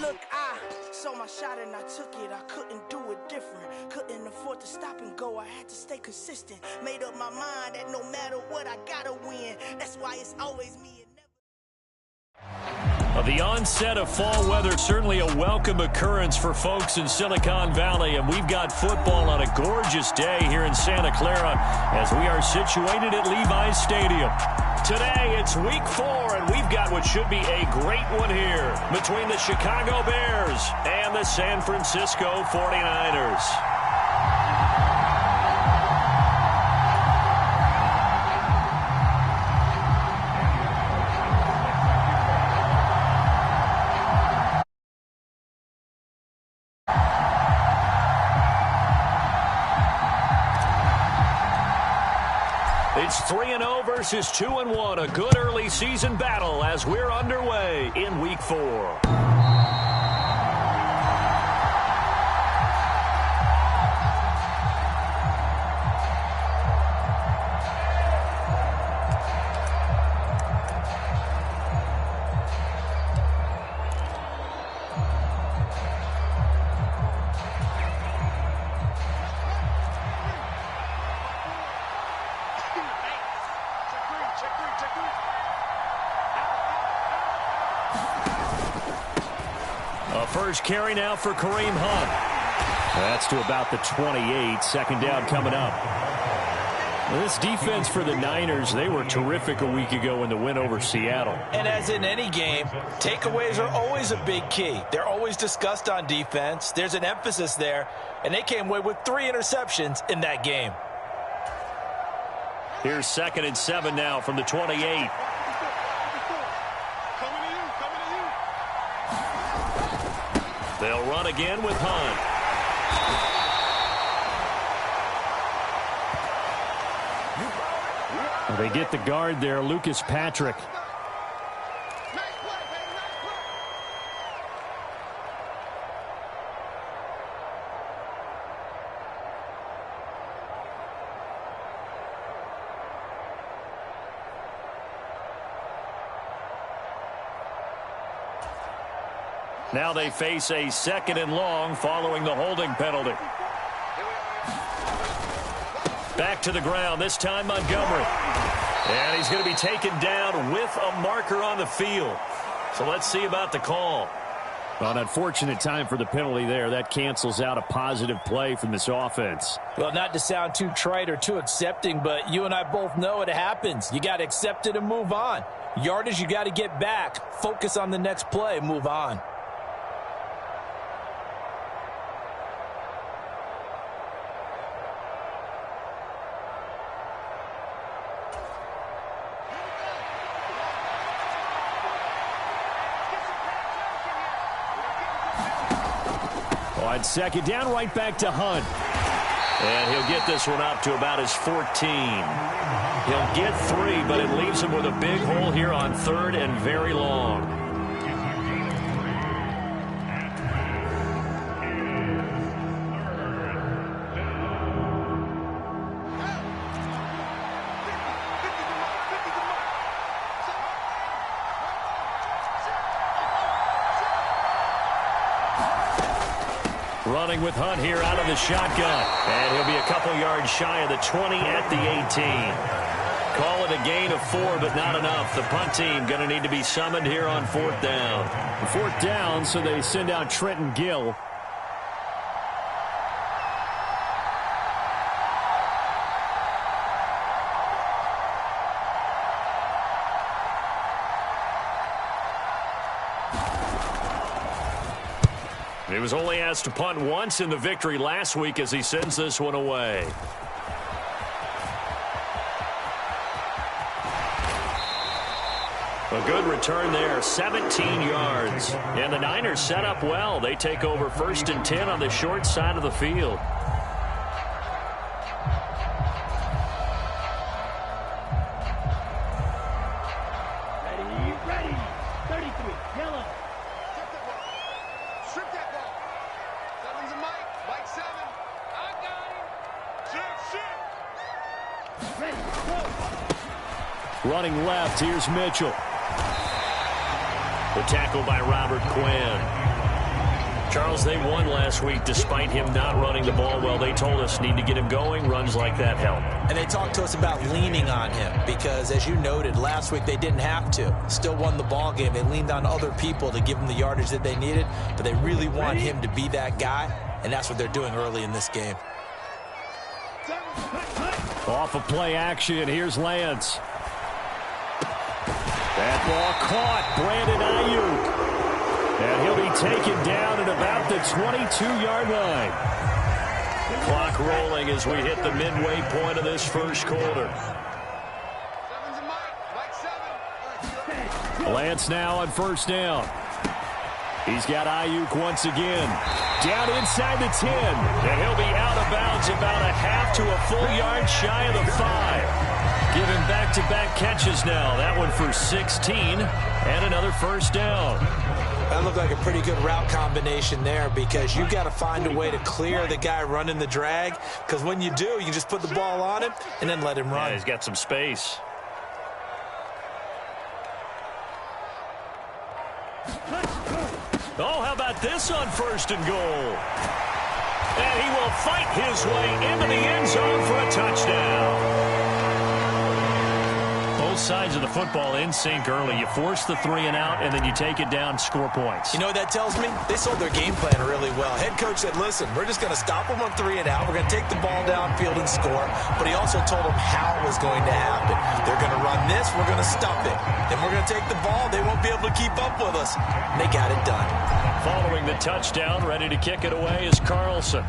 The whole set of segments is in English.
Look, I saw my shot and I took it. I couldn't do it different. Couldn't afford to stop and go. I had to stay consistent. Made up my mind that no matter what, I gotta win. That's why it's always me. The onset of fall weather, certainly a welcome occurrence for folks in Silicon Valley, and we've got football on a gorgeous day here in Santa Clara as we are situated at Levi's Stadium. Today, it's week 4, and we've got what should be a great one here between the Chicago Bears and the San Francisco 49ers. It's 3-0 versus 2-1, a good early season battle as we're underway in week 4. First carry now for Kareem Hunt. That's to about the 28. Second down coming up. This defense for the Niners, they were terrific a week ago in the win over Seattle. And as in any game, takeaways are always a big key. They're always discussed on defense. There's an emphasis there, and they came away with 3 interceptions in that game. Here's 2nd and 7 now from the 28. They'll run again with Hunt. They get the guard there, Lucas Patrick. Now they face a 2nd and long following the holding penalty. Back to the ground, this time Montgomery. And he's going to be taken down with a marker on the field. So let's see about the call. Well, an unfortunate time for the penalty there. That cancels out a positive play from this offense. Well, not to sound too trite or too accepting, but you and I both know it happens. You got to accept it and move on. Yardage, you got to get back. Focus on the next play, move on. On 2nd down, right back to Hunt. And he'll get this one up to about his 14. He'll get 3, but it leaves him with a big hole here on 3rd and very long. Running with Hunt here out of the shotgun. And he'll be a couple yards shy of the 20 at the 18. Call it a gain of 4, but not enough. The punt team going to need to be summoned here on 4th down. 4th down, so they send out Trenton Gill. He was only asked to punt once in the victory last week as he sends this one away. A good return there, 17 yards. And the Niners set up well. They take over 1st and 10 on the short side of the field. Ready. 33, yellow. Strip that ball. 7's a Mike. Mike 7. I got him. Shit. Ready, go. Running left, here's Mitchell. The tackle by Robert Quinn. Charles, they won last week despite him not running the ball well. They told us need to get him going. Runs like that help. And they talked to us about leaning on him because, as you noted, last week they didn't have to. Still won the ball game. They leaned on other people to give them the yardage that they needed, but they really want him to be that guy, and that's what they're doing early in this game. Off of play action, here's Lance. That ball caught. Brandon Ayuk. And he'll be taken down at about the 22-yard line. The clock rolling as we hit the midway point of this first quarter. Lance now on first down. He's got Ayuk once again. Down inside the 10. And he'll be out of bounds about a half to a full yard shy of the 5. Giving back-to-back catches now. That one for 16 and another first down. That looked like a pretty good route combination there because you've got to find a way to clear the guy running the drag, because when you do, you can just put the ball on him and then let him run. Yeah, he's got some space. Oh, how about this on first and goal? And he will fight his way into the end zone for a touchdown. Both sides of the football in sync early. You force the 3 and out, and then you take it down, score points. You know what that tells me? They sold their game plan really well. Head coach said, listen, we're just going to stop them on 3 and out. We're going to take the ball downfield and score. But he also told them how it was going to happen. They're going to run this. We're going to stop it. Then we're going to take the ball. They won't be able to keep up with us. And they got it done. Following the touchdown, ready to kick it away is Carlson.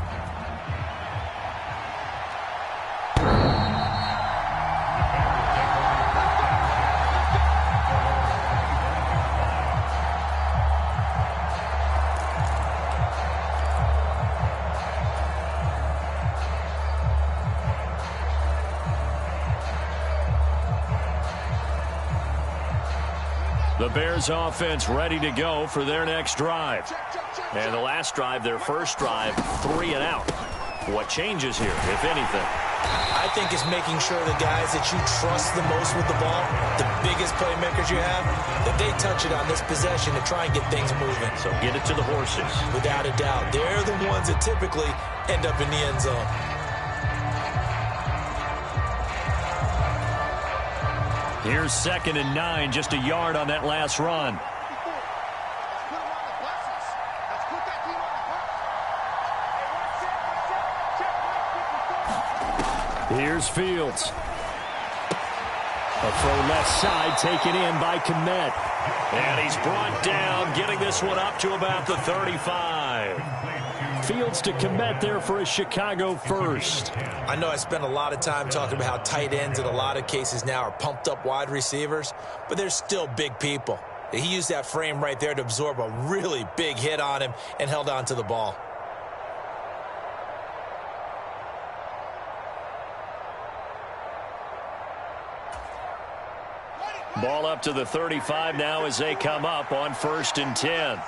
The Bears offense ready to go for their next drive. And the last drive, their first drive, 3 and out. What changes here, if anything? I think it's making sure the guys that you trust the most with the ball, the biggest playmakers you have, that they touch it on this possession to try and get things moving. So get it to the horses. Without a doubt. They're the ones that typically end up in the end zone. Here's 2nd and 9, just a yard on that last run. Here's Fields. A throw left side taken in by Kmet. And he's brought down, getting this one up to about the 35. Fields to Kmet there for a Chicago first. I know I spent a lot of time talking about how tight ends in a lot of cases now are pumped up wide receivers, but they're still big people. He used that frame right there to absorb a really big hit on him and held on to the ball. Ball up to the 35 now as they come up on 1st and 10.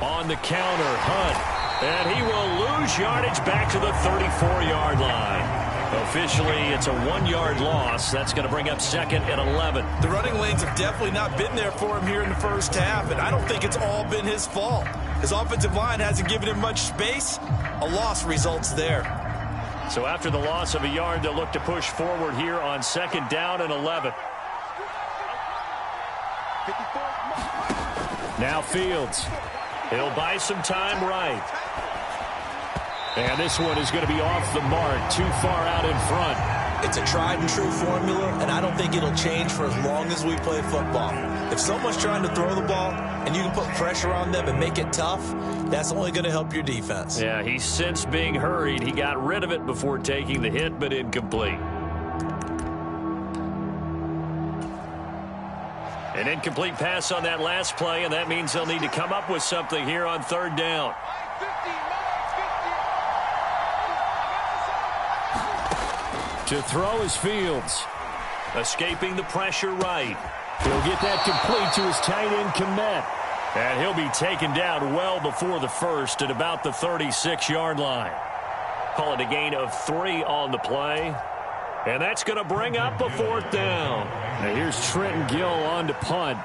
On the counter, Hunt. And he will lose yardage back to the 34-yard line. Officially, it's a 1-yard loss. That's going to bring up 2nd and 11. The running lanes have definitely not been there for him here in the first half, and I don't think it's all been his fault. His offensive line hasn't given him much space. A loss results there. So after the loss of a yard, they'll look to push forward here on 2nd down and 11. Now Fields. He'll buy some time right. And this one is going to be off the mark, too far out in front. It's a tried and true formula, and I don't think it'll change for as long as we play football. If someone's trying to throw the ball and you can put pressure on them and make it tough, that's only going to help your defense. Yeah, he sensed being hurried. He got rid of it before taking the hit, but incomplete. An incomplete pass on that last play, and that means they'll need to come up with something here on 3rd down. To throw is Fields. Escaping the pressure right. He'll get that complete to his tight end, Kmet. And he'll be taken down well before the first at about the 36-yard line. Call it a gain of 3 on the play. And that's going to bring up a 4th down. Now here's Trenton Gill on to punt.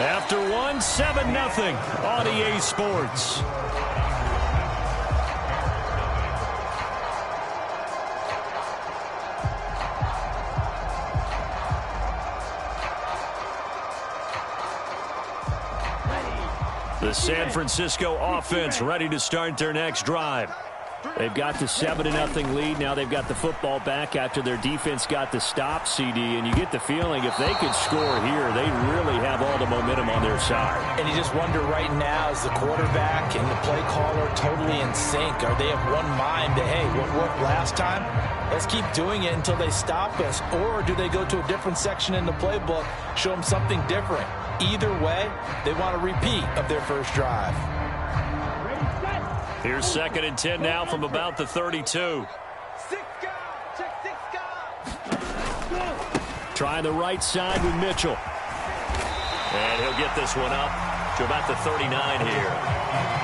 After one, 7-0 on EA Sports. The San Francisco offense ready to start their next drive. They've got the 7-0 lead. Now they've got the football back after their defense got the stop, CD. And you get the feeling if they could score here, they really have all the momentum on their side. And you just wonder right now, is the quarterback and the play caller totally in sync? Are they of one mind that, hey, what worked last time? Let's keep doing it until they stop us. Or do they go to a different section in the playbook, show them something different? Either way, they want a repeat of their first drive. Here's 2nd and 10 now from about the 32. Trying the right side with Mitchell. And he'll get this one up to about the 39 here.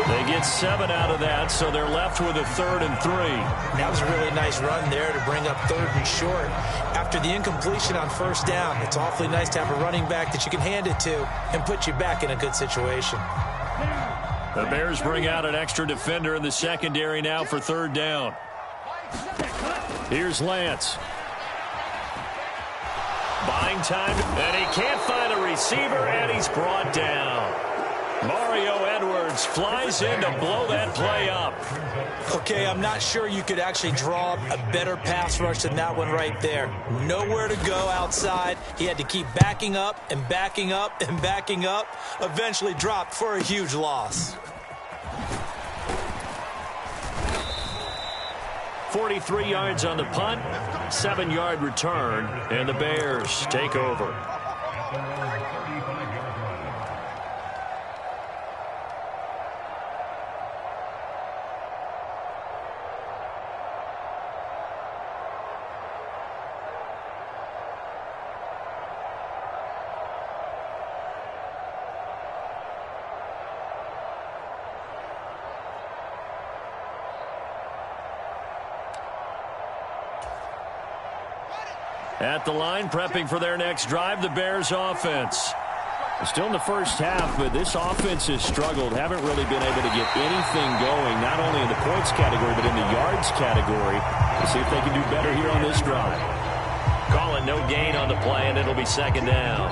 They get 7 out of that, so they're left with a 3rd and 3. That was a really nice run there to bring up 3rd and short. After the incompletion on 1st down, it's awfully nice to have a running back that you can hand it to and put you back in a good situation. The Bears bring out an extra defender in the secondary now for 3rd down. Here's Lance. Buying time, and he can't find a receiver, and he's brought down. Mario Edwards flies in to blow that play up. Okay, I'm not sure you could actually draw a better pass rush than that one right there. Nowhere to go outside. He had to keep backing up and backing up and backing up. Eventually dropped for a huge loss. 43 yards on the punt, 7-yard return, and the Bears take over. At the line, prepping for their next drive, the Bears offense. Still in the first half, but this offense has struggled. Haven't really been able to get anything going, not only in the points category, but in the yards category. We'll see if they can do better here on this drive. Call it no gain on the play, and it'll be 2nd down.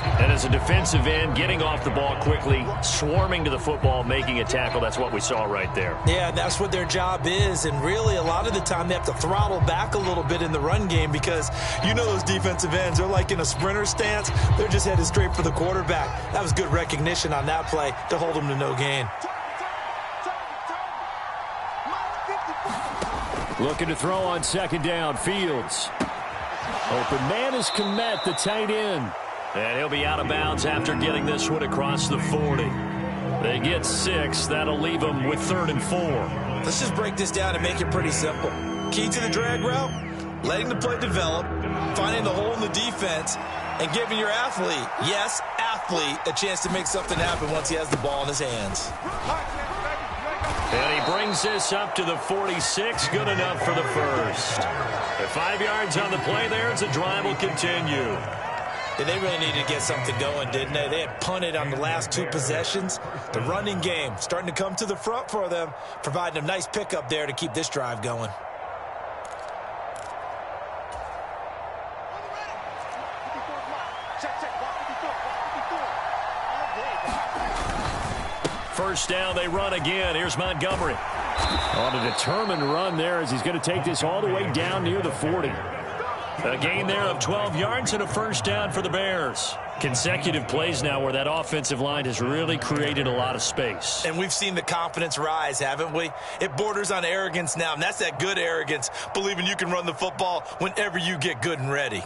And as a defensive end, getting off the ball quickly, swarming to the football, making a tackle, that's what we saw right there. Yeah, that's what their job is, and really a lot of the time they have to throttle back a little bit in the run game because you know those defensive ends, they're like in a sprinter stance. They're just headed straight for the quarterback. That was good recognition on that play to hold them to no gain. Looking to throw on 2nd down, Fields. Open man is Kmet, the tight end. And he'll be out of bounds after getting this one across the 40. They get 6. That'll leave them with 3rd and 4. Let's just break this down and make it pretty simple. Key to the drag route, letting the play develop, finding the hole in the defense, and giving your athlete, yes, athlete, a chance to make something happen once he has the ball in his hands. And he brings this up to the 46. Good enough for the first. 5 yards on the play there as the drive will continue. And they really needed to get something going, didn't they? They had punted on the last 2 possessions. The running game starting to come to the front for them, providing a nice pickup there to keep this drive going. First down, they run again. Here's Montgomery. On a determined run there as he's going to take this all the way down near the 40. A gain there of 12 yards and a first down for the Bears. Consecutive plays now where that offensive line has really created a lot of space. And we've seen the confidence rise, haven't we? It borders on arrogance now, and that's that good arrogance, believing you can run the football whenever you get good and ready.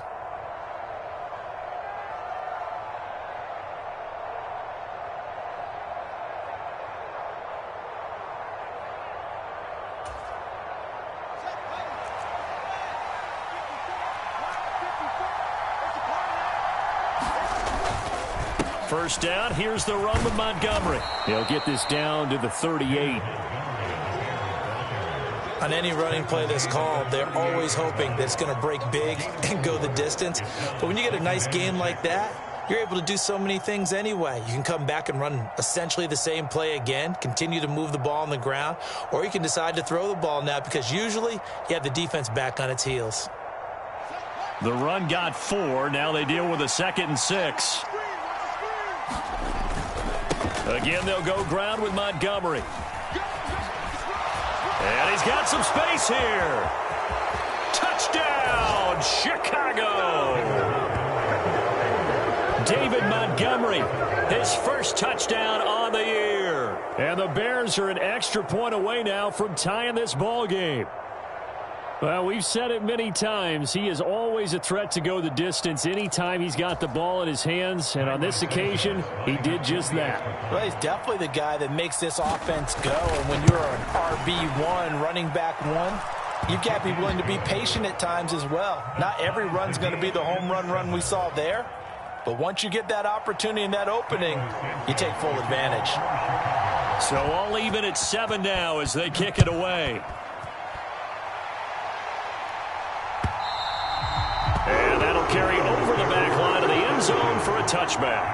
First down, here's the run with Montgomery. He'll get this down to the 38. On any running play that's called, they're always hoping that it's going to break big and go the distance. But when you get a nice game like that, you're able to do so many things anyway. You can come back and run essentially the same play again, continue to move the ball on the ground, or you can decide to throw the ball now because usually you have the defense back on its heels. The run got 4. Now they deal with a 2nd and 6. Again, they'll go ground with Montgomery. And he's got some space here. Touchdown, Chicago! David Montgomery, his first touchdown on the year. And the Bears are an extra point away now from tying this ball game. Well, we've said it many times. He is always a threat to go the distance anytime he's got the ball in his hands. And on this occasion, he did just that. Well, he's definitely the guy that makes this offense go. And when you're an RB1, running back 1, you've got to be willing to be patient at times as well. Not every run's going to be the home run we saw there. But once you get that opportunity and that opening, you take full advantage. So all even at 7 now as they kick it away. And that'll carry over the back line of the end zone for a touchback.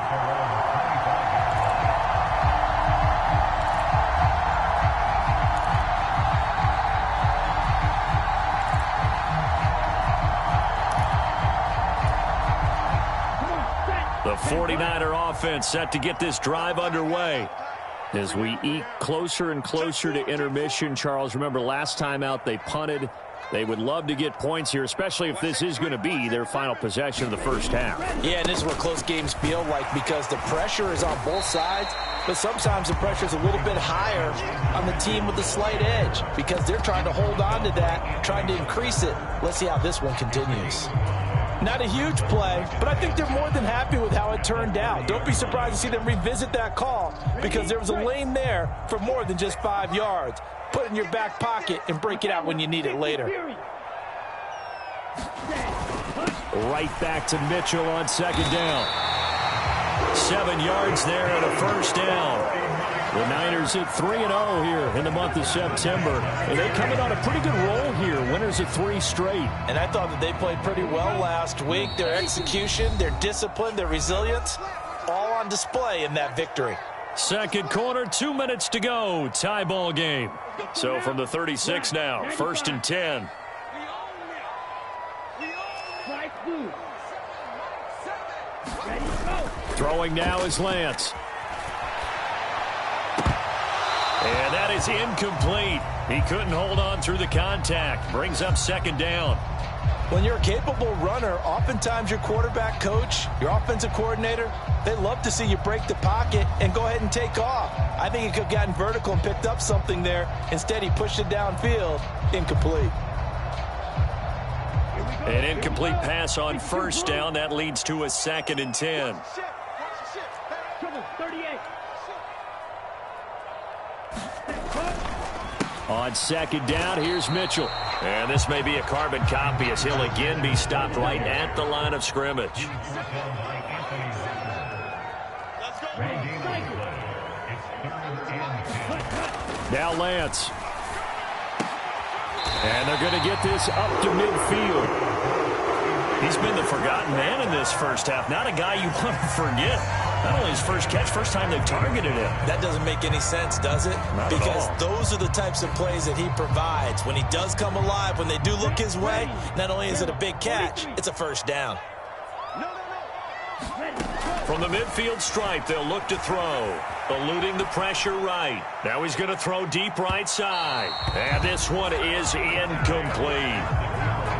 The 49er offense set to get this drive underway. As we eke closer and closer to intermission, Charles, remember last time out they punted. They would love to get points here, especially if this is going to be their final possession of the first half. Yeah, and this is what close games feel like because the pressure is on both sides, but sometimes the pressure is a little bit higher on the team with the slight edge because they're trying to hold on to that, trying to increase it. Let's see how this one continues. Not a huge play, but I think they're more than happy with how it turned out. Don't be surprised to see them revisit that call because there was a lane there for more than just 5 yards. Put it in your back pocket and break it out when you need it later. Right back to Mitchell on 2nd down. 7 yards there and a first down. The Niners at 3-0 here in the month of September. And they come in on a pretty good roll here. Winners of 3 straight. And I thought that they played pretty well last week. Their execution, their discipline, their resilience, all on display in that victory. Second quarter, 2 minutes to go. Tie ball game. So from the 36 now, 1st and 10. Throwing now is Lance. And that is incomplete. He couldn't hold on through the contact. Brings up 2nd down. When you're a capable runner, oftentimes your quarterback coach, your offensive coordinator, they love to see you break the pocket and go ahead and take off. I think he could have gotten vertical and picked up something there. Instead, he pushed it downfield. Incomplete. An incomplete pass on 1st down. That leads to a 2nd and 10. On 2nd down, here's Mitchell. And this may be a carbon copy as he'll again be stopped right at the line of scrimmage. Now Lance. And they're going to get this up to midfield. He's been the forgotten man in this first half. Not a guy you want to forget. Not only his first catch, first time they've targeted him. That doesn't make any sense, does it? Because those are the types of plays that he provides. When he does come alive, when they do look his way, not only is it a big catch, it's a first down. From the midfield stripe, they'll look to throw. Eluding the pressure right. Now he's going to throw deep right side. And this one is incomplete.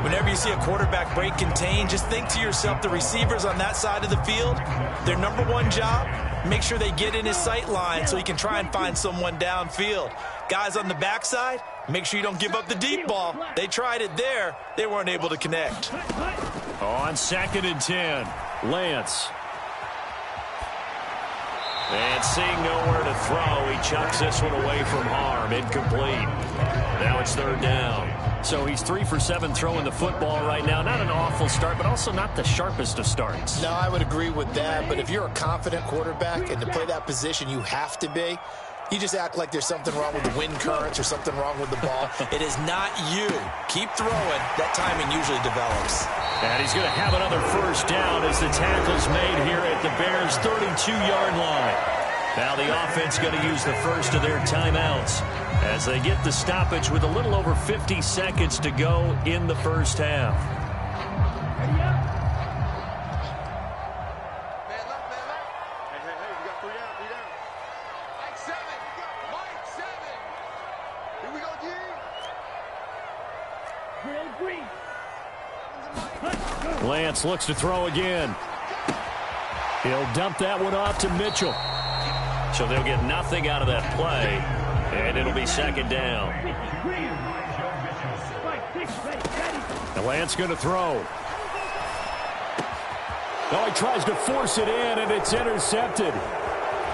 Whenever you see a quarterback break contain, just think to yourself, the receivers on that side of the field, their number one job, make sure they get in his sight line so he can try and find someone downfield. Guys on the backside, make sure you don't give up the deep ball. They tried it there. They weren't able to connect. On 2nd and 10, Lance. And seeing nowhere to throw, he chucks this one away from harm. Incomplete. Now it's third down. So he's 3 for 7 throwing the football right now. Not an awful start, but also not the sharpest of starts. No, I would agree with that. But if you're a confident quarterback and to play that position, you have to be. You just act like there's something wrong with the wind currents or something wrong with the ball. It is not you. Keep throwing. That timing usually develops. And he's going to have another first down as the tackle's made here at the Bears' 32-yard line. Now the offense going to use the first of their timeouts as they get the stoppage with a little over 50 seconds to go in the first half. Lance looks to throw again. He'll dump that one off to Mitchell. So they'll get nothing out of that play, and it'll be second down. And Lance going to throw. Oh, he tries to force it in, and it's intercepted.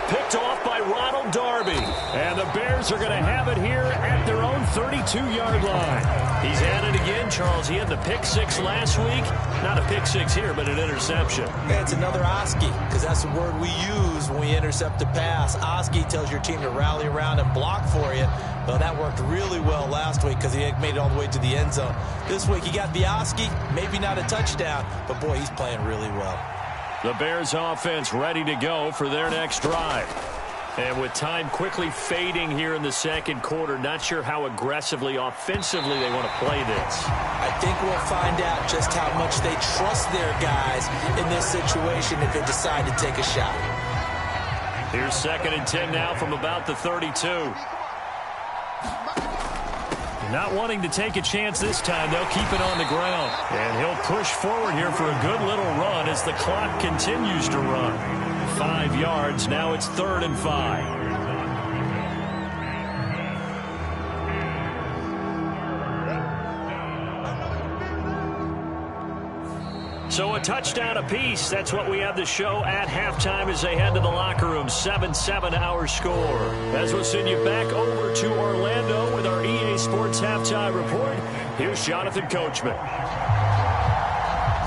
Picked off by Ronald Darby. And the Bears are going to have it here at their own 32-yard line. He's at it again, Charles. He had the pick six last week. Not a pick six here, but an interception. Yeah, it's another Oski, because that's the word we use when we intercept a pass. Oski tells your team to rally around and block for you. Well, that worked really well last week because he made it all the way to the end zone. This week he got the Oski, maybe not a touchdown, but boy, he's playing really well. The Bears offense ready to go for their next drive. And with time quickly fading here in the second quarter, not sure how aggressively, offensively they want to play this. I think we'll find out just how much they trust their guys in this situation if they decide to take a shot. Here's 2nd and 10 now from about the 32. Not wanting to take a chance this time, they'll keep it on the ground. And he'll push forward here for a good little run as the clock continues to run. 5 yards, now it's 3rd and 5. So a touchdown apiece. That's what we have to show at halftime as they head to the locker room. 7-7 our score. As we'll send you back over to Orlando with our EA Sports Halftime Report. Here's Jonathan Coachman.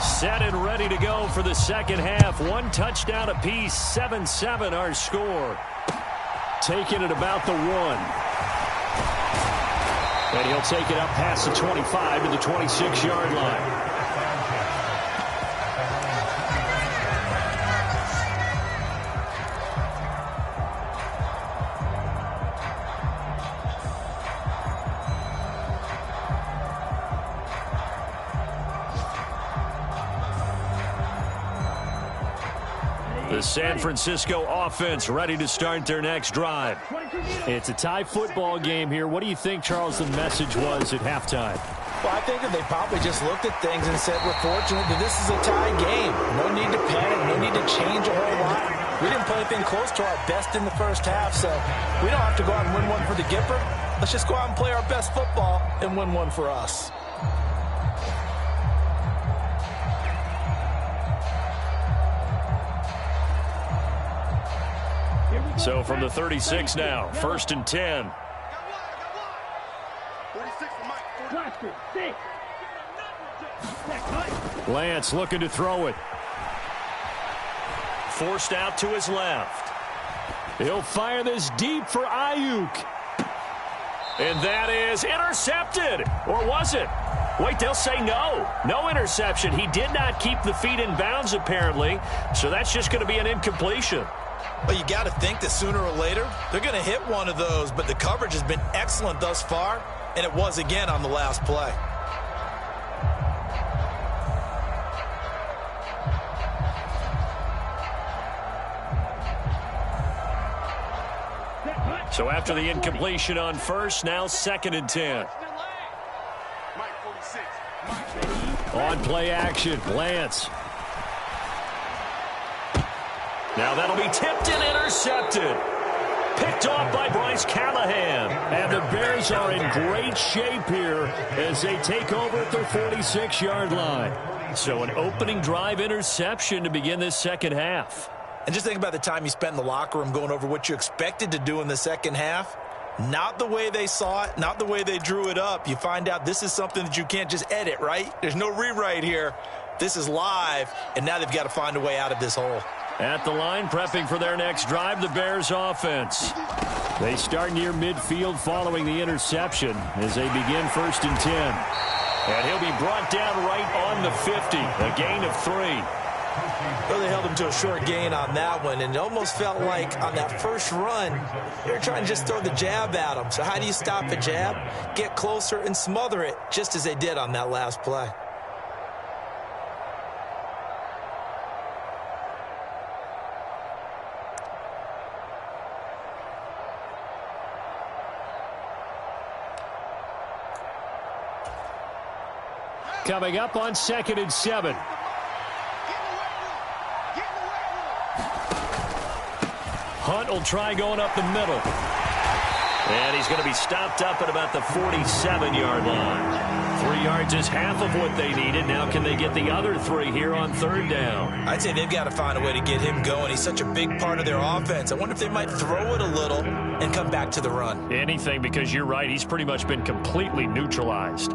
Set and ready to go for the second half. 1 touchdown apiece. 7-7 our score. Taking it about the 1. And he'll take it up past the 25 to the 26-yard line. The San Francisco offense ready to start their next drive. It's a tie football game here. What do you think, Charles, the message was at halftime? Well, I think that they probably just looked at things and said, we're fortunate that this is a tie game. No need to panic. No need to change a whole lot. We didn't play anything close to our best in the first half, so we don't have to go out and win one for the Gipper. Let's just go out and play our best football and win one for us. So from the 36 now, 1st and 10. Lance looking to throw it. Forced out to his left. He'll fire this deep for Ayuk. And that is intercepted. Or was it? Wait, they'll say no. No interception. He did not keep the feet in bounds, apparently. So that's just going to be an incompletion. Well, you got to think that sooner or later they're going to hit one of those, but the coverage has been excellent thus far, and it was again on the last play. So after the incompletion on first, now 2nd and 10. On play action, Lance. Now that'll be tipped and intercepted. Picked off by Bryce Callahan. And the Bears are in great shape here as they take over at their 46-yard line. So an opening drive interception to begin this second half. And just think about the time you spent in the locker room going over what you expected to do in the second half. Not the way they saw it, not the way they drew it up. You find out this is something that you can't just edit, right? There's no rewrite here. This is live, and now they've got to find a way out of this hole. At the line, prepping for their next drive, the Bears offense. They start near midfield following the interception as they begin 1st and 10. And he'll be brought down right on the 50, a gain of 3. Well, they held him to a short gain on that one, and it almost felt like on that first run, they were trying to just throw the jab at him. So how do you stop a jab? Get closer and smother it, just as they did on that last play. Coming up on 2nd and 7. Hunt will try going up the middle. And he's going to be stopped up at about the 47-yard line. 3 yards is half of what they needed. Now can they get the other 3 here on 3rd down? I'd say they've got to find a way to get him going. He's such a big part of their offense. I wonder if they might throw it a little and come back to the run. Anything, because you're right. He's pretty much been completely neutralized.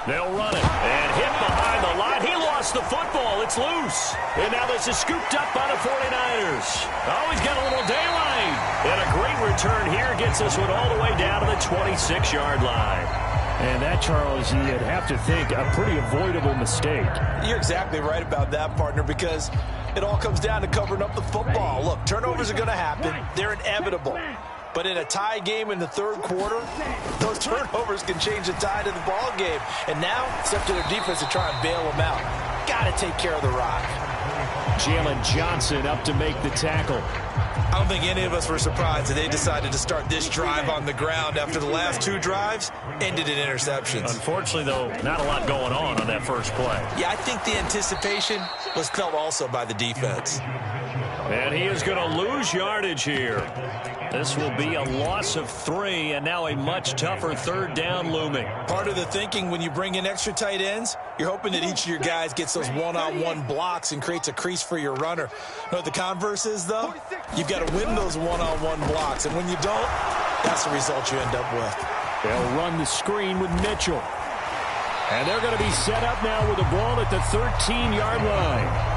They'll run it, and hit behind the line. He lost the football. It's loose. And now this is scooped up by the 49ers. Oh, he's got a little daylight. And a great return here gets this one all the way down to the 26-yard line. And that, Charles, you'd have to think a pretty avoidable mistake. You're exactly right about that, partner, because it all comes down to covering up the football. Look, turnovers are going to happen. They're inevitable. But in a tie game in the 3rd quarter, those turnovers can change the tide of the ball game. And now it's up to their defense to try and bail them out. Got to take care of the rock. Jalen Johnson up to make the tackle. I don't think any of us were surprised that they decided to start this drive on the ground after the last 2 drives ended in interceptions. Unfortunately, though, not a lot going on that first play. Yeah, I think the anticipation was felt also by the defense. And he is going to lose yardage here. This will be a loss of 3, and now a much tougher 3rd down looming. Part of the thinking when you bring in extra tight ends, you're hoping that each of your guys gets those one-on-one blocks and creates a crease for your runner. You know what the converse is, though? You've got to win those one-on-one blocks, and when you don't, that's the result you end up with. They'll run the screen with Mitchell. And they're going to be set up now with the ball at the 13-yard line.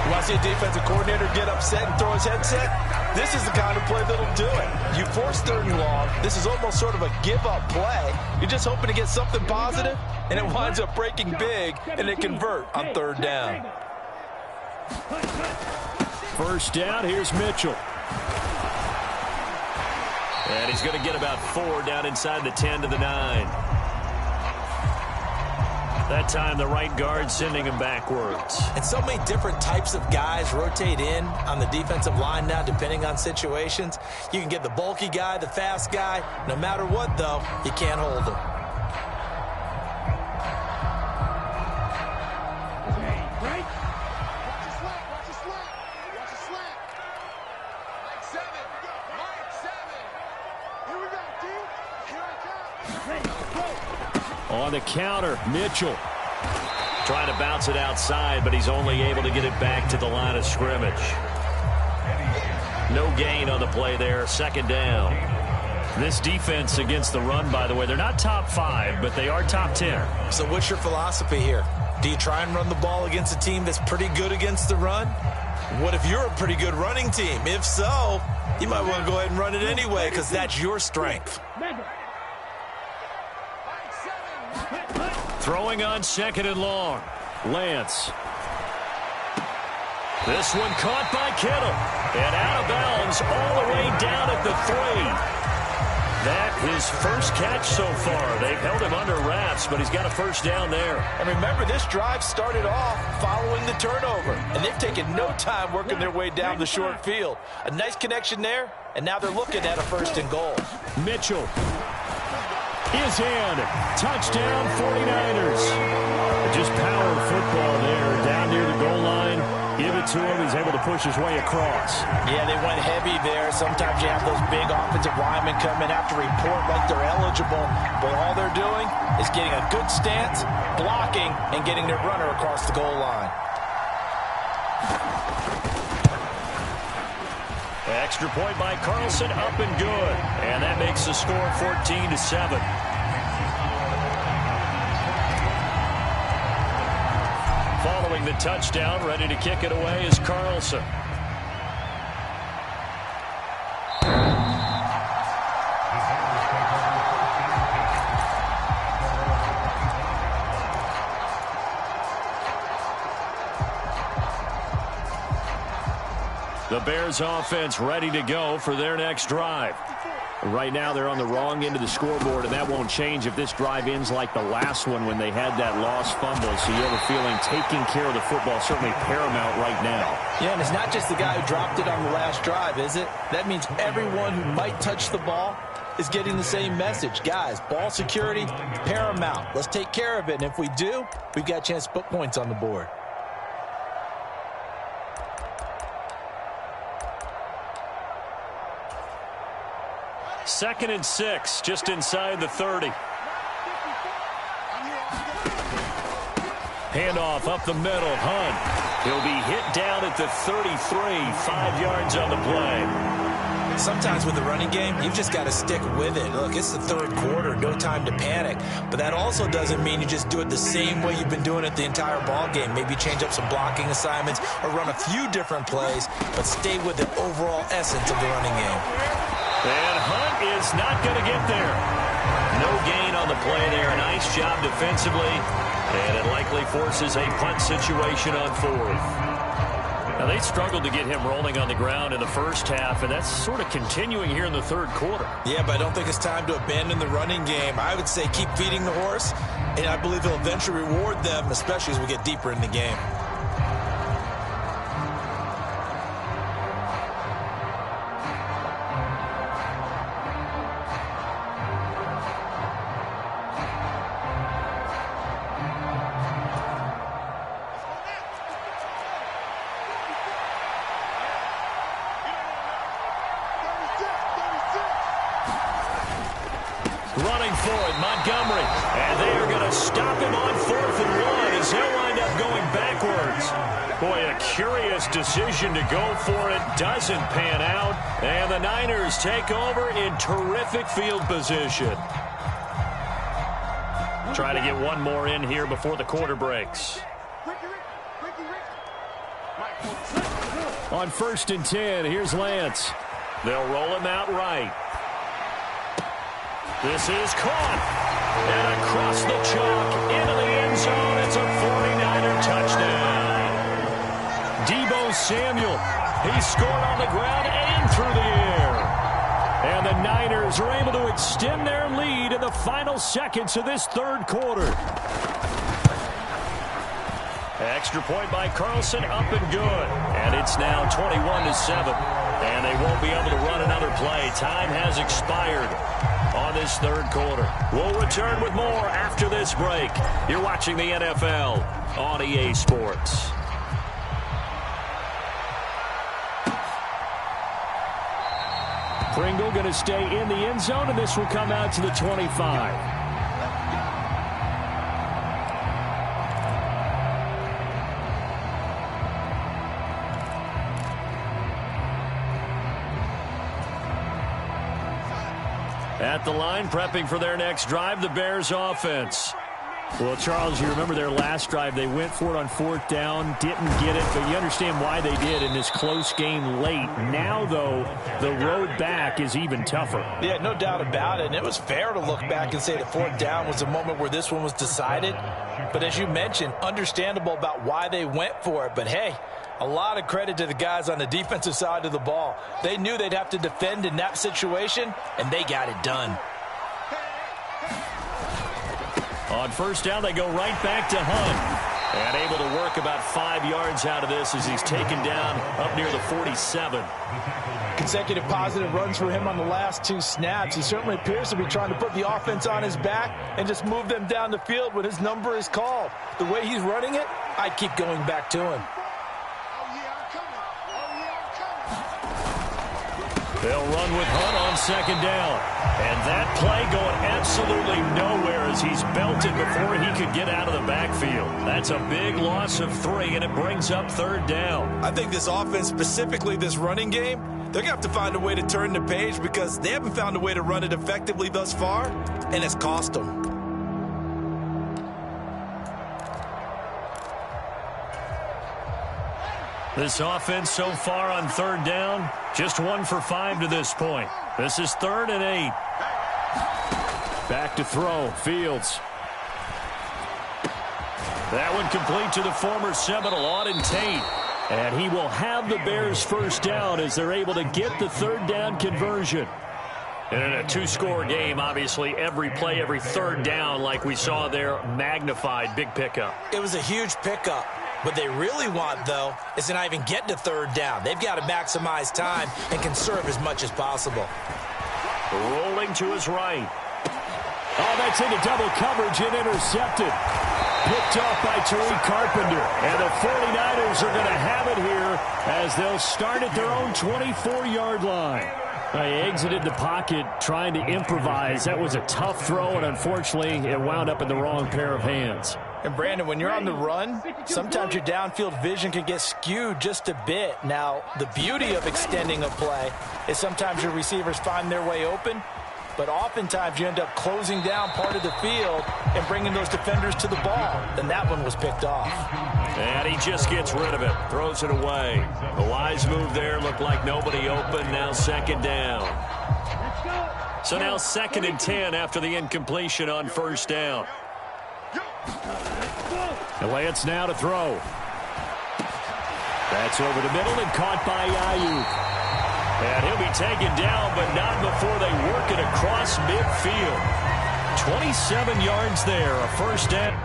You want to see a defensive coordinator get upset and throw his headset? This is the kind of play that'll do it. You force 3rd and long. This is almost sort of a give-up play. You're just hoping to get something positive, and it winds up breaking big, and they convert on 3rd down. 1st down, here's Mitchell. And he's going to get about 4 down inside the 10 to the 9. That time, the right guard sending him backwards. And so many different types of guys rotate in on the defensive line now, depending on situations. You can get the bulky guy, the fast guy. No matter what, though, you can't hold him. Right? Watch the slap, watch the slap. Watch the slap. Mike 7. Here we go, dude. Here I come. On the counter, Mitchell. Trying to bounce it outside, but he's only able to get it back to the line of scrimmage. No gain on the play there, 2nd down. This defense against the run, by the way, they're not top 5, but they are top 10. So what's your philosophy here? Do you try and run the ball against a team that's pretty good against the run? What if you're a pretty good running team? If so, you might want to go ahead and run it anyway because that's your strength. Throwing on 2nd and long. Lance. This one caught by Kittle. And out of bounds all the way down at the 3. That his first catch so far. They've held him under wraps, but he's got a 1st down there. And remember, this drive started off following the turnover. And they've taken no time working their way down the short field. A nice connection there, and now they're looking at a 1st and goal. Mitchell is in. Touchdown, 49ers. Just power football there down near the goal line. Give it to him. He's able to push his way across. Yeah, they went heavy there. Sometimes you have those big offensive linemen come in, have to report like they're eligible, but all they're doing is getting a good stance, blocking, and getting their runner across the goal line. Extra point by Carlson, up and good. And that makes the score 14-7. Following the touchdown, ready to kick it away is Carlson. The Bears offense ready to go for their next drive. Right now they're on the wrong end of the scoreboard, and that won't change if this drive ends like the last one when they had that lost fumble. So you have a feeling taking care of the football is certainly paramount right now. Yeah, and it's not just the guy who dropped it on the last drive, is it? That means everyone who might touch the ball is getting the same message. Guys, ball security, paramount. Let's take care of it, and if we do, we've got a chance to put points on the board. Second and 6, just inside the 30. Handoff up the middle, Hunt. He'll be hit down at the 33, 5 yards on the play. Sometimes with the running game, you've just got to stick with it. Look, it's the third quarter, no time to panic. But that also doesn't mean you just do it the same way you've been doing it the entire ball game. Maybe change up some blocking assignments or run a few different plays, but stay with the overall essence of the running game. And Hunt is not going to get there. No gain on the play there. Nice job defensively. And it likely forces a punt situation on fourth. Now, they struggled to get him rolling on the ground in the first half, and that's sort of continuing here in the third quarter. Yeah, but I don't think it's time to abandon the running game. I would say keep feeding the horse, and I believe he'll eventually reward them, especially as we get deeper in the game. Running for it, Montgomery. And they are going to stop him on 4th and 1 as he'll wind up going backwards. Boy, a curious decision to go for it. Doesn't pan out. And the Niners take over in terrific field position. Try to get one more in here before the quarter breaks. On 1st and 10, here's Lance. They'll roll him out right. This is caught. And across the chalk into the end zone. It's a 49er touchdown. Deebo Samuel. He scored on the ground and through the air. And the Niners are able to extend their lead in the final seconds of this third quarter. Extra point by Carlson, up and good. And it's now 21-7. And they won't be able to run another play. Time has expired on this third quarter. We'll return with more after this break. You're watching the NFL on EA Sports. Pringle going to stay in the end zone, and this will come out to the 25. At the line, prepping for their next drive, the Bears offense. Well, Charles, you remember their last drive. They went for it on 4th down, didn't get it, but you understand why they did in this close game late. Now, though, the road back is even tougher. Yeah, no doubt about it. And it was fair to look back and say that 4th down was the moment where this one was decided. But as you mentioned, understandable about why they went for it. But, hey, a lot of credit to the guys on the defensive side of the ball. They knew they'd have to defend in that situation, and they got it done. On 1st down, they go right back to Hunt. And able to work about 5 yards out of this as he's taken down up near the 47. Consecutive positive runs for him on the last 2 snaps. He certainly appears to be trying to put the offense on his back and just move them down the field when his number is called. The way he's running it, I'd keep going back to him. They'll run with Hunt on second down. And that play going absolutely nowhere as he's belted before he could get out of the backfield. That's a big loss of 3, and it brings up third down. I think this offense, specifically this running game, they're going to have to find a way to turn the page because they haven't found a way to run it effectively thus far, and it's cost them. This offense so far on third down, just 1 for 5 to this point. This is 3rd and 8. Back to throw, Fields. That one complete to the former Seminole, Auden Tate. And he will have the Bears first down as they're able to get the third down conversion. And in a 2-score game, obviously, every play, every third down, like we saw there, magnified, big pickup. It was a huge pickup. What they really want, though, is to not even get to third down. They've got to maximize time and conserve as much as possible. Rolling to his right. Oh, that's into double coverage and intercepted. Picked off by Tariq Carpenter. And the 49ers are going to have it here as they'll start at their own 24-yard line. They exited the pocket trying to improvise. That was a tough throw, and unfortunately, it wound up in the wrong pair of hands. And, Brandon, when you're on the run, sometimes your downfield vision can get skewed just a bit. Now, the beauty of extending a play is sometimes your receivers find their way open, but oftentimes you end up closing down part of the field and bringing those defenders to the ball. And that one was picked off. And he just gets rid of it, throws it away. A wise move there, looked like nobody open, now second down. So now 2nd and 10 after the incompletion on first down. Lance now to throw. That's over the middle and caught by Ayuk. And he'll be taken down, but not before they work it across midfield. 27 yards there, a first down.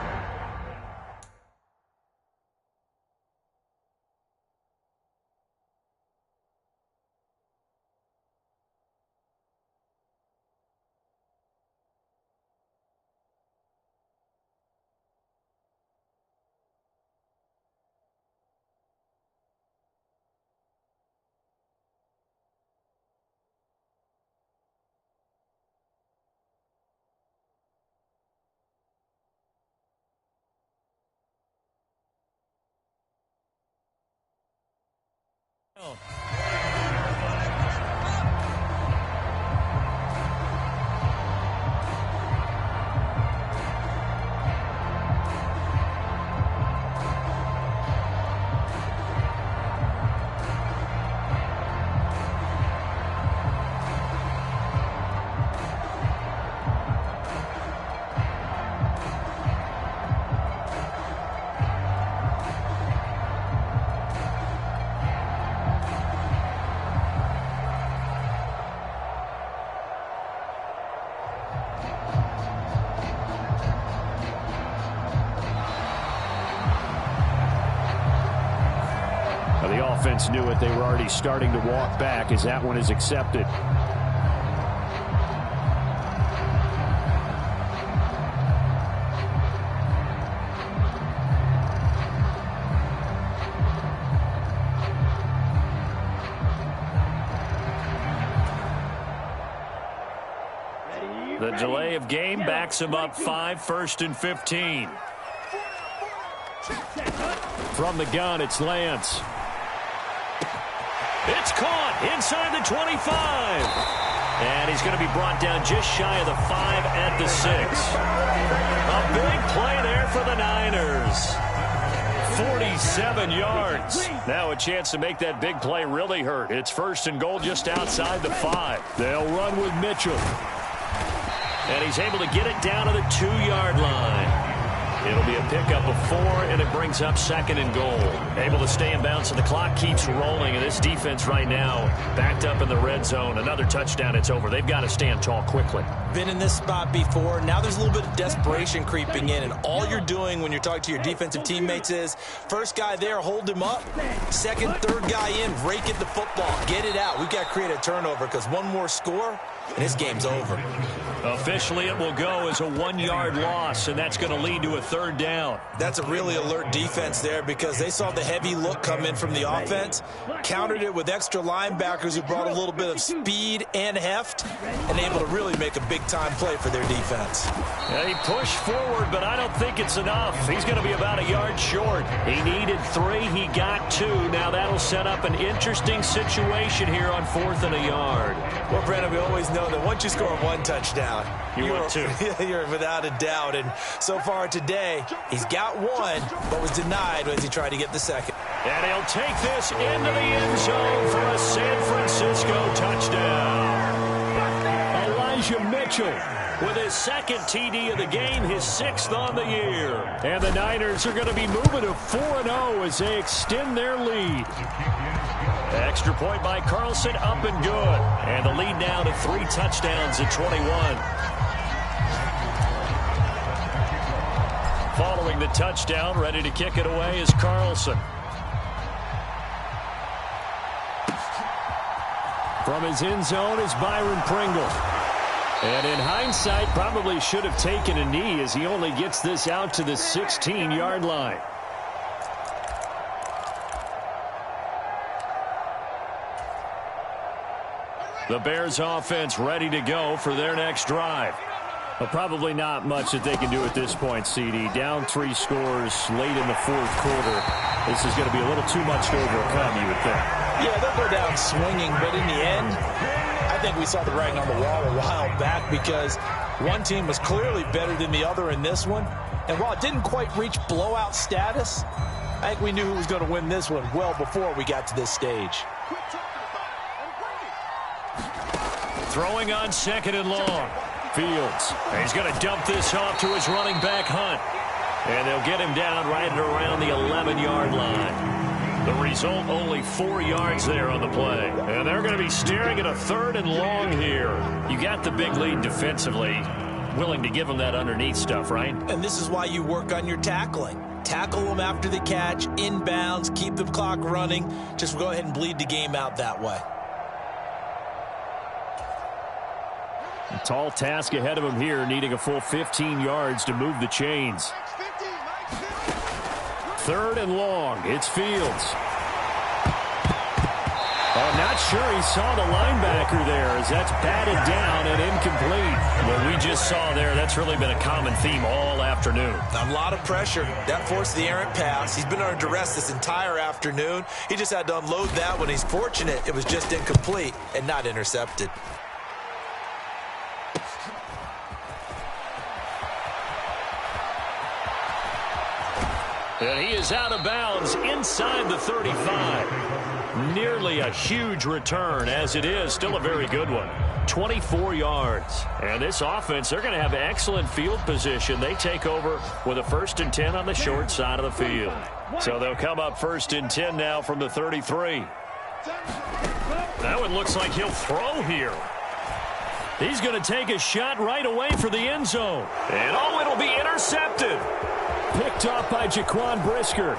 The offense knew it. They were already starting to walk back as that one is accepted. The delay of game backs him up 5, 1st and 15. From the gun, it's Lance. It's caught inside the 25. And he's going to be brought down just shy of the 5 at the 6. A big play there for the Niners. 47 yards. Now a chance to make that big play really hurt. It's 1st and goal just outside the 5. They'll run with Mitchell. And he's able to get it down to the 2-yard line. It'll be a pickup of 4, and it brings up 2nd and goal. Able to stay in bounds, and the clock keeps rolling. And this defense right now backed up in the red zone. Another touchdown, it's over. They've got to stand tall quickly. Been in this spot before. Now there's a little bit of desperation creeping in, and all you're doing when you're talking to your defensive teammates is first guy there, hold him up. Second, third guy in, rake at the football. Get it out. We've got to create a turnover because one more score, and this game's over. Officially, it will go as a 1-yard loss, and that's going to lead to a 3rd down. That's a really alert defense there because they saw the heavy look come in from the offense, countered it with extra linebackers who brought a little bit of speed and heft, and able to really make a big-time play for their defense. He pushed forward, but I don't think it's enough. He's going to be about a yard short. He needed 3. He got 2. Now that'll set up an interesting situation here on 4th and a yard. Well, Brandon, we always know that once you score 1 touchdown, you're 2. You're without a doubt. And so far today, he's got 1, but was denied as he tried to get the 2nd. And he'll take this into the end zone for a San Francisco touchdown. Elijah Mitchell with his 2nd TD of the game, his 6th on the year. And the Niners are going to be moving to 4-0 as they extend their lead. Extra point by Carlson, up and good. And the lead now to 3 touchdowns at 21. Following the touchdown, ready to kick it away is Carlson. From his end zone is Byron Pringle. And in hindsight, probably should have taken a knee as he only gets this out to the 16-yard line. The Bears offense ready to go for their next drive. Well, probably not much that they can do at this point, CD. Down 3 scores late in the 4th quarter. This is going to be a little too much to overcome, you would think. Yeah, they'll go down swinging, but in the end, I think we saw the writing on the wall a while back because one team was clearly better than the other in this one. And while it didn't quite reach blowout status, I think we knew who was going to win this one well before we got to this stage. Throwing on 2nd and long. Fields. He's going to dump this off to his running back, Hunt. And they'll get him down right at around the 11-yard line. The result, only 4 yards there on the play. And they're going to be staring at a 3rd and long here. You got the big lead defensively. Willing to give them that underneath stuff, right? And this is why you work on your tackling. Tackle them after the catch, inbounds, keep the clock running. Just go ahead and bleed the game out that way. A tall task ahead of him here, needing a full 15 yards to move the chains. 3rd and long. It's Fields. Oh, not sure he saw the linebacker there as that's batted down and incomplete. What we just saw there, that's really been a common theme all afternoon. A lot of pressure. That forced the errant pass. He's been under duress this entire afternoon. He just had to unload that when he's fortunate it was just incomplete and not intercepted. And he is out of bounds inside the 35. Nearly a huge return, as it is still a very good one. 24 yards. And this offense, they're going to have excellent field position. They take over with a 1st and 10 on the short side of the field. So they'll come up 1st and 10 now from the 33. That one looks like he'll throw here. He's going to take a shot right away for the end zone. And oh, it'll be intercepted. Picked off by Jaquan Brisker.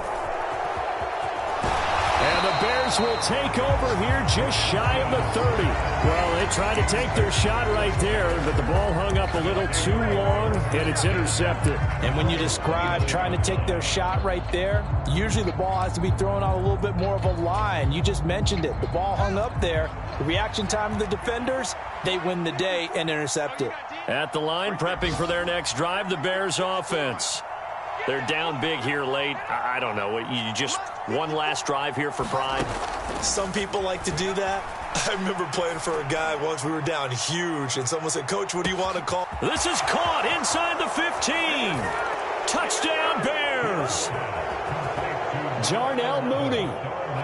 And the Bears will take over here just shy of the 30. Well, they tried to take their shot right there, but the ball hung up a little too long, and it's intercepted. And when you describe trying to take their shot right there, usually the ball has to be thrown out a little bit more of a line. You just mentioned it. The ball hung up there. The reaction time of the defenders, they win the day and intercept it. At the line, prepping for their next drive, the Bears offense. They're down big here late. I don't know. You just one last drive here for pride? Some people like to do that. I remember playing for a guy once. We were down huge, and someone said, "Coach, what do you want to call?" This is caught inside the 15. Touchdown, Bears. Darnell Mooney,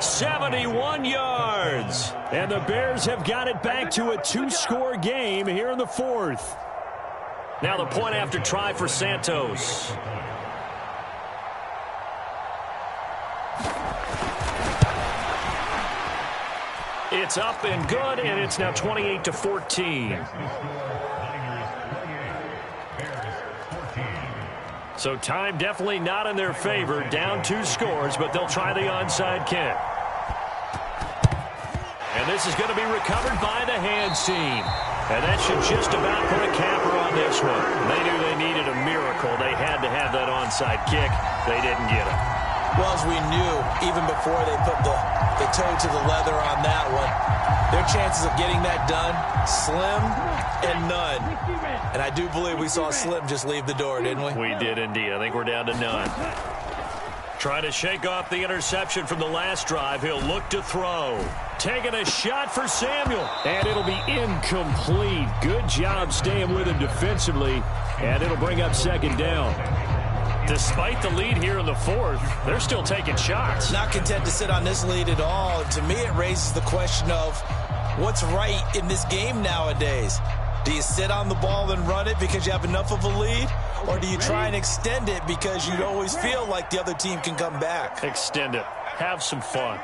71 yards. And the Bears have got it back to a 2-score game here in the 4th. Now the point after try for Santos. It's up and good, and it's now 28-14. So time definitely not in their favor. Down 2 scores, but they'll try the onside kick. And this is going to be recovered by the hands team. And that should just about put a capper on this one. They knew they needed a miracle. They had to have that onside kick. They didn't get it. Well, as we knew, even before they put the toe to the leather on that one, their chances of getting that done, slim and none. And I do believe we saw Slim just leave the door, didn't we? We did indeed. I think we're down to none. Trying to shake off the interception from the last drive. He'll look to throw. Taking a shot for Samuel. And it'll be incomplete. Good job staying with him defensively. And it'll bring up second down. Despite the lead here in the fourth, they're still taking shots. Not content to sit on this lead at all. And to me, it raises the question of what's right in this game nowadays. Do you sit on the ball and run it because you have enough of a lead? Or do you try and extend it because you always feel like the other team can come back? Extend it. Have some fun.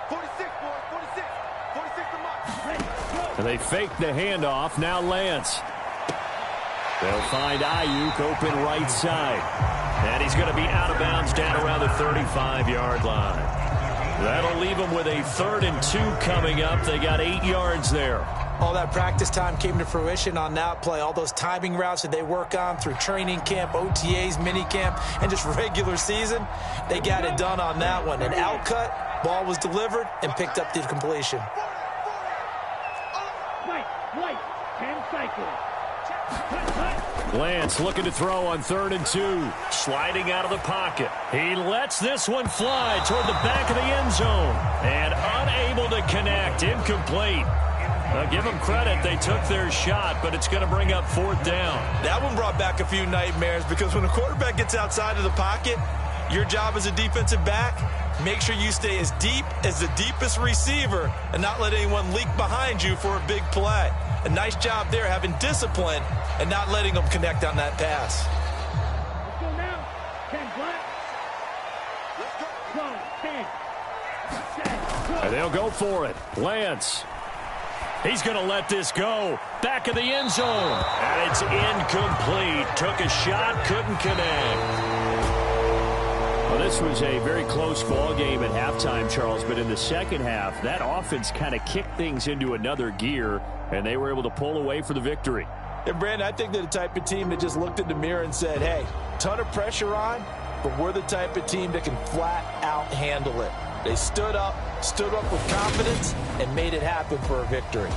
46, boys, 46. 46 to Mike. And they fake the handoff. Now Lance. They'll find Ayuk open right side. And he's going to be out of bounds down around the 35-yard line. That'll leave them with a 3rd and 2 coming up. They got 8 yards there. All that practice time came to fruition on that play. All those timing routes that they work on through training camp, OTAs, minicamp, and just regular season, they got it done on that one. An outcut, ball was delivered, and picked up the completion. White, 10 cycles. Lance looking to throw on 3rd and 2. Sliding out of the pocket. He lets this one fly toward the back of the end zone. And unable to connect. Incomplete. Give them credit. They took their shot, but it's going to bring up 4th down. That one brought back a few nightmares because when a quarterback gets outside of the pocket, your job as a defensive back, make sure you stay as deep as the deepest receiver and not let anyone leak behind you for a big play. A nice job there having discipline and not letting them connect on that pass. Let's go now. 10 black. Let's go. 10. And they'll go for it. Lance. He's going to let this go. Back of the end zone. And it's incomplete. Took a shot, couldn't connect. Well, this was a very close ball game at halftime, Charles, but in the second half, that offense kind of kicked things into another gear, and they were able to pull away for the victory. And, Brandon, I think they're the type of team that just looked in the mirror and said, hey, ton of pressure on, but we're the type of team that can flat out handle it. They stood up with confidence, and made it happen for a victory.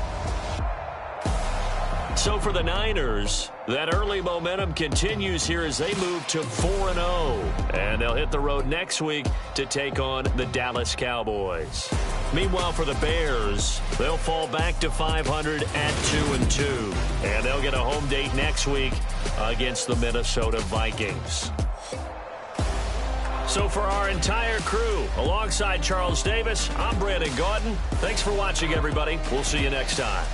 So for the Niners, that early momentum continues here as they move to 4-0. And they'll hit the road next week to take on the Dallas Cowboys. Meanwhile, for the Bears, they'll fall back to 500 at 2-2. And they'll get a home date next week against the Minnesota Vikings. So for our entire crew, alongside Charles Davis, I'm Brandon Gaudin. Thanks for watching, everybody. We'll see you next time.